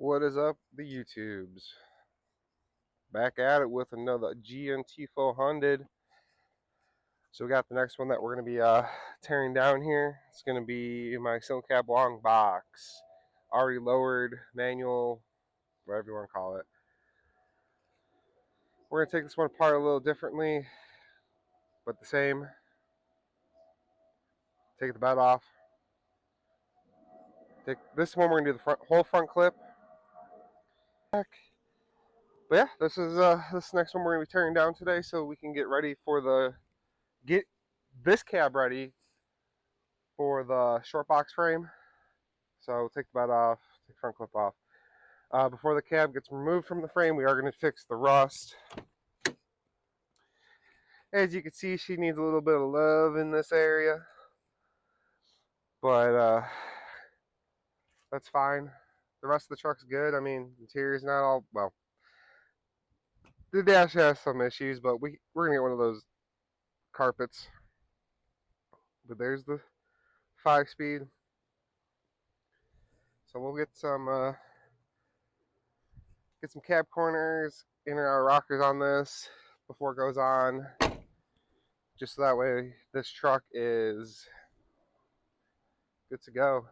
What is up, the YouTubes? Back at it with another GNT 400. So we got the next one that we're going to be tearing down here. It's going to be my Steel Cab long box. Already lowered, manual, whatever you want to call it. We're going to take this one apart a little differently, but the same. Take the bed off. This one we're going to do the whole front clip. But yeah, this next one we're going to be tearing down today, so we can get ready for get this cab ready for the short box frame. So take the bed off, take the front clip off. Before the cab gets removed from the frame, we are going to fix the rust. As you can see, she needs a little bit of love in this area, but that's fine. The rest of the truck's good. I mean, the interior's not all, well, the dash has some issues, but we're going to get one of those carpets. But there's the 5-speed. So we'll get some cab corners, inner outer rockers on this before it goes on, just so that way this truck is good to go.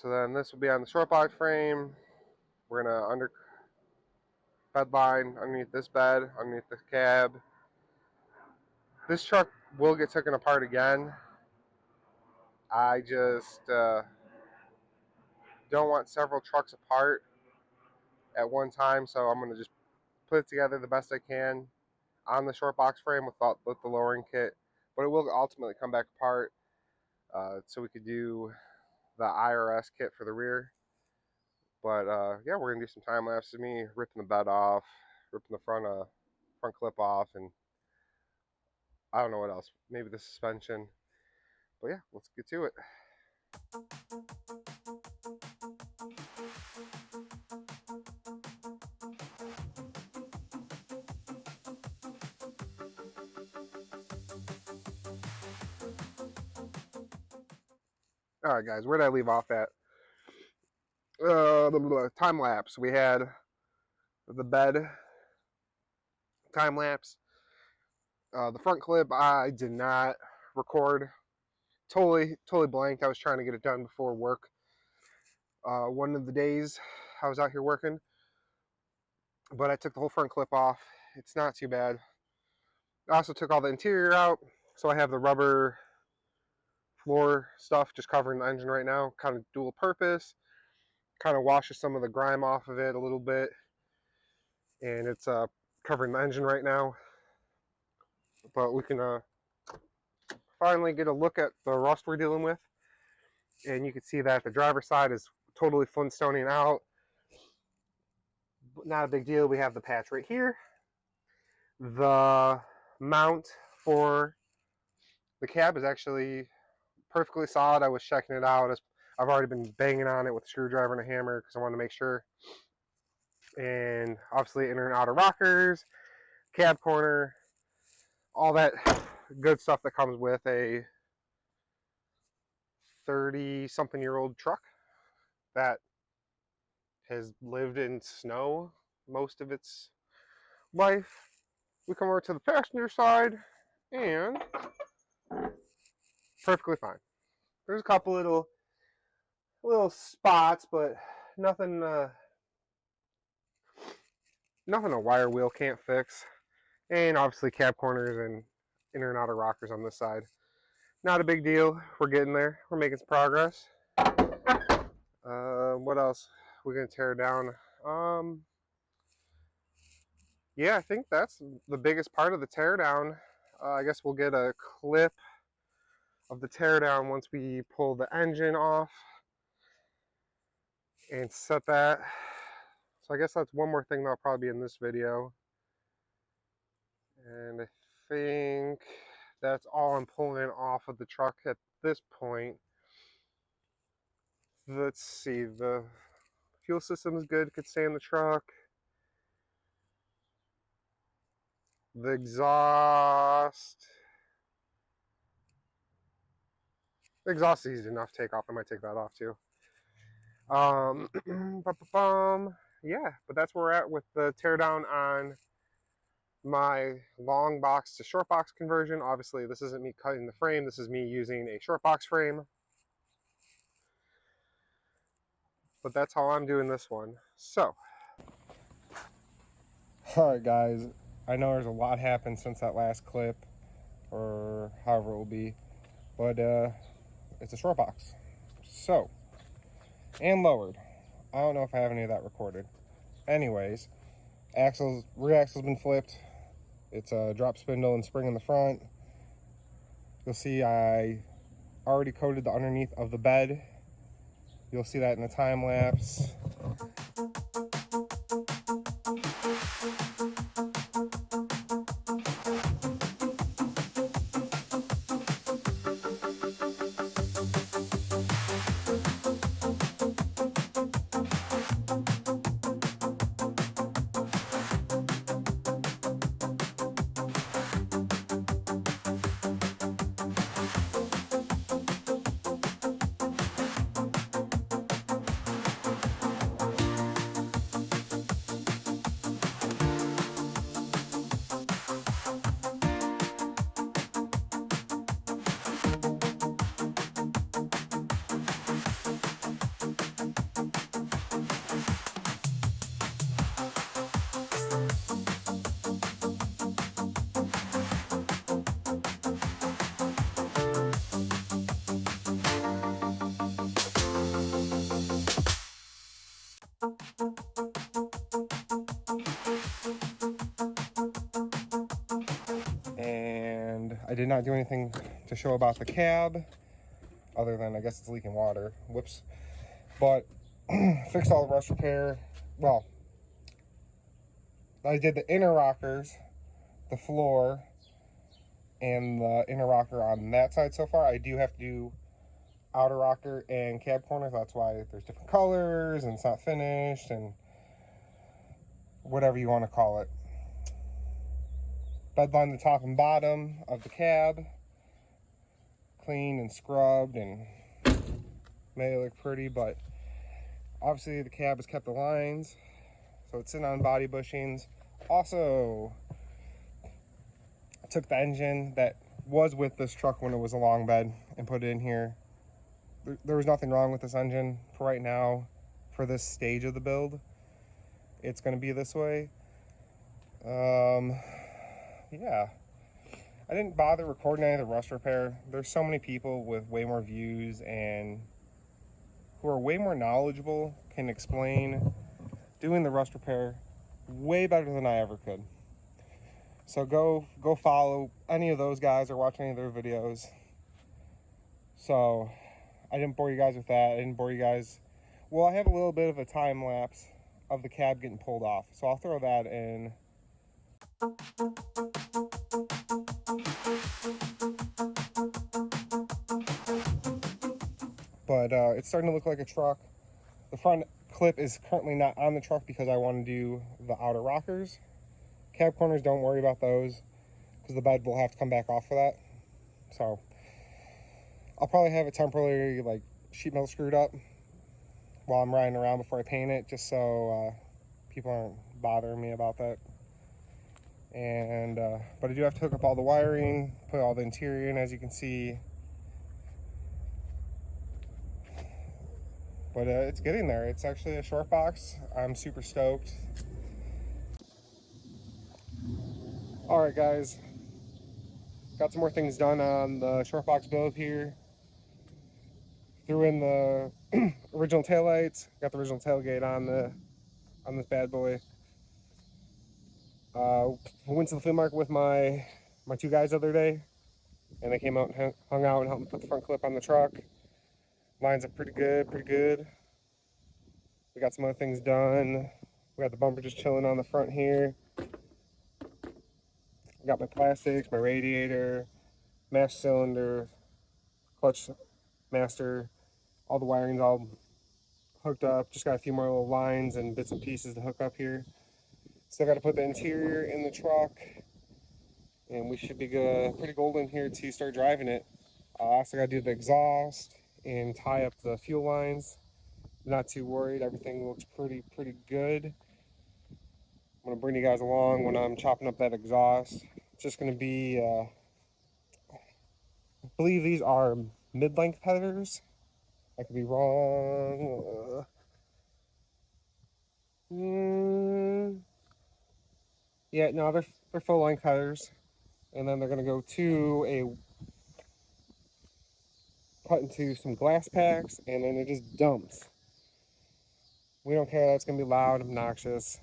So then this will be on the short box frame. We're gonna bed line underneath this bed, underneath the cab. This truck will get taken apart again. I just don't want several trucks apart at one time, so I'm gonna just put it together the best I can on the short box frame with the lowering kit. But it will ultimately come back apart, so we could do the IRS kit for the rear. But yeah, we're gonna do some time lapse of me ripping the bed off, ripping the front clip off, and I don't know what else. Maybe the suspension. But yeah, let's get to it. All right, guys, where did I leave off at? The time lapse. We had the bed time lapse. The front clip I did not record. Totally blanked. I was trying to get it done before work. One of the days I was out here working, but I took the whole front clip off. It's not too bad. I also took all the interior out, so I have the rubber floor stuff just covering the engine right now. Kind of dual purpose. Kind of washes some of the grime off of it a little bit, and it's covering the engine right now. But we can finally get a look at the rust we're dealing with, and you can see that the driver's side is totally Flintstoning out. Not a big deal. We have the patch right here. The mount for the cab is actually perfectly solid. I was checking it out. I've already been banging on it with a screwdriver and a hammer because I wanted to make sure. And obviously inner and outer rockers, cab corner, all that good stuff that comes with a 30-something-year-old truck that has lived in snow most of its life. We come over to the passenger side, and perfectly fine. There's a couple little spots, but nothing a wire wheel can't fix. And obviously cab corners and inner and outer rockers on this side. Not a big deal. We're getting there. We're making some progress. What else? We're gonna tear down. Yeah, I think that's the biggest part of the teardown. I guess we'll get a clip of the teardown once we pull the engine off and set that. So I guess that's one more thing that'll probably be in this video. And I think that's all I'm pulling off of the truck at this point. Let's see, the fuel system is good, could stay in the truck. The exhaust is easy enough to take off. I might take that off too. Yeah, but that's where we're at with the teardown on my long box to short box conversion. Obviously, this isn't me cutting the frame. This is me using a short box frame. But that's how I'm doing this one. So, all right, guys. I know there's a lot happened since that last clip, or however it will be, but it's a short box. So, and lowered. I don't know if I have any of that recorded. Anyways, rear axle's been flipped. It's a drop spindle and spring in the front. You'll see I already coated the underneath of the bed. You'll see that in the time lapse. And I did not do anything to show about the cab, other than I guess it's leaking water. Whoops. But fixed all the rust repair. Well, I did the inner rockers, the floor, and the inner rocker on that side so far. I do have to do outer rocker and cab corners. That's why there's different colors and it's not finished and whatever you want to call it. Bedline the top and bottom of the cab, clean and scrubbed and made it look pretty, but obviously the cab has kept the lines, so it's sitting on body bushings. Also, I took the engine that was with this truck when it was a long bed and put it in here. There was nothing wrong with this engine for right now. For this stage of the build, it's going to be this way. Yeah, I didn't bother recording any of the rust repair. There's so many people with way more views and who are way more knowledgeable, can explain doing the rust repair way better than I ever could. So go follow any of those guys or watch any of their videos. So I didn't bore you guys with that. I didn't bore you guys. Well, I have a little bit of a time lapse of the cab getting pulled off, so I'll throw that in. But it's starting to look like a truck. The front clip is currently not on the truck because I want to do the outer rockers. Cab corners, don't worry about those because the bed will have to come back off for that. So I'll probably have it temporarily like sheet metal screwed up while I'm riding around before I paint it, just so people aren't bothering me about that. And but I do have to hook up all the wiring, put all the interior in, as you can see. But it's getting there. It's actually a short box. I'm super stoked. All right, guys. Got some more things done on the short box build here. Threw in the original taillights. Got the original tailgate on this bad boy. Went to the flea market with my two guys the other day, and they came out and hung out and helped me put the front clip on the truck. Lines up pretty good. We got some other things done. We got the bumper just chilling on the front here. Got my plastics, my radiator, master cylinder, clutch master, all the wiring's all hooked up. Just got a few more little lines and bits and pieces to hook up here. Still got to put the interior in the truck, and we should be pretty golden here to start driving it. I also got to do the exhaust and tie up the fuel lines. Not too worried. Everything looks pretty good. I'm gonna bring you guys along when I'm chopping up that exhaust. It's just gonna be, I believe these are mid-length headers. I could be wrong. Yeah, no, they're full-length headers, and then they're gonna go to cut into some glass packs, and then it just dumps. We don't care. That's gonna be loud, obnoxious,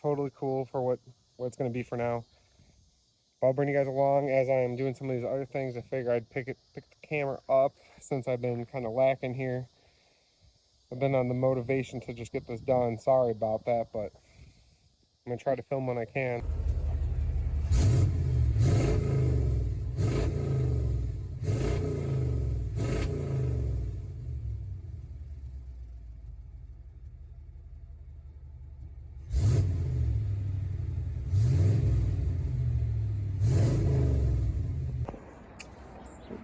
totally cool for what it's gonna be for now. But I'll bring you guys along as I'm doing some of these other things. I figure I'd pick the camera up since I've been kind of lacking here. I've been on the motivation to just get this done. Sorry about that, but I'm gonna try to film when I can.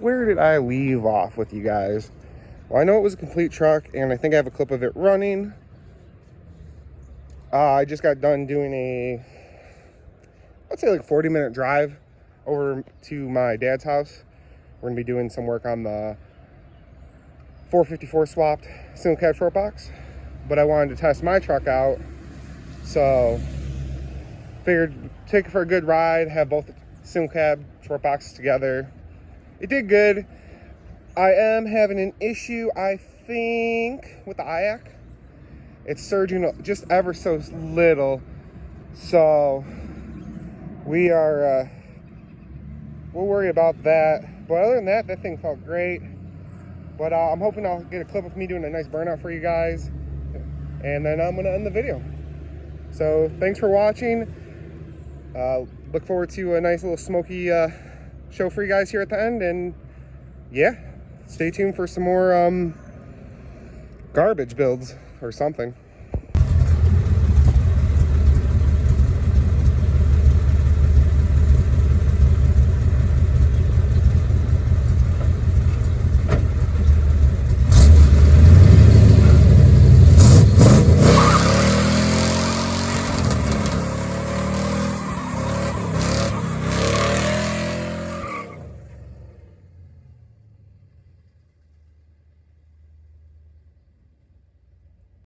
Where did I leave off with you guys? Well, I know it was a complete truck, and I think I have a clip of it running. I just got done doing I'd say like 40-minute drive over to my dad's house. We're gonna be doing some work on the 454 swapped single cab short box, but I wanted to test my truck out, so figured take it for a good ride, have both the single cab short boxes together. It did good. I am having an issue, I think, with the IAC. It's surging just ever so little, so we'll worry about that. But other than that, that thing felt great. But I'm hoping I'll get a clip of me doing a nice burnout for you guys, and then I'm gonna end the video. So thanks for watching. Look forward to a nice little smoky show for you guys here at the end, and yeah, stay tuned for some more garbage builds or something.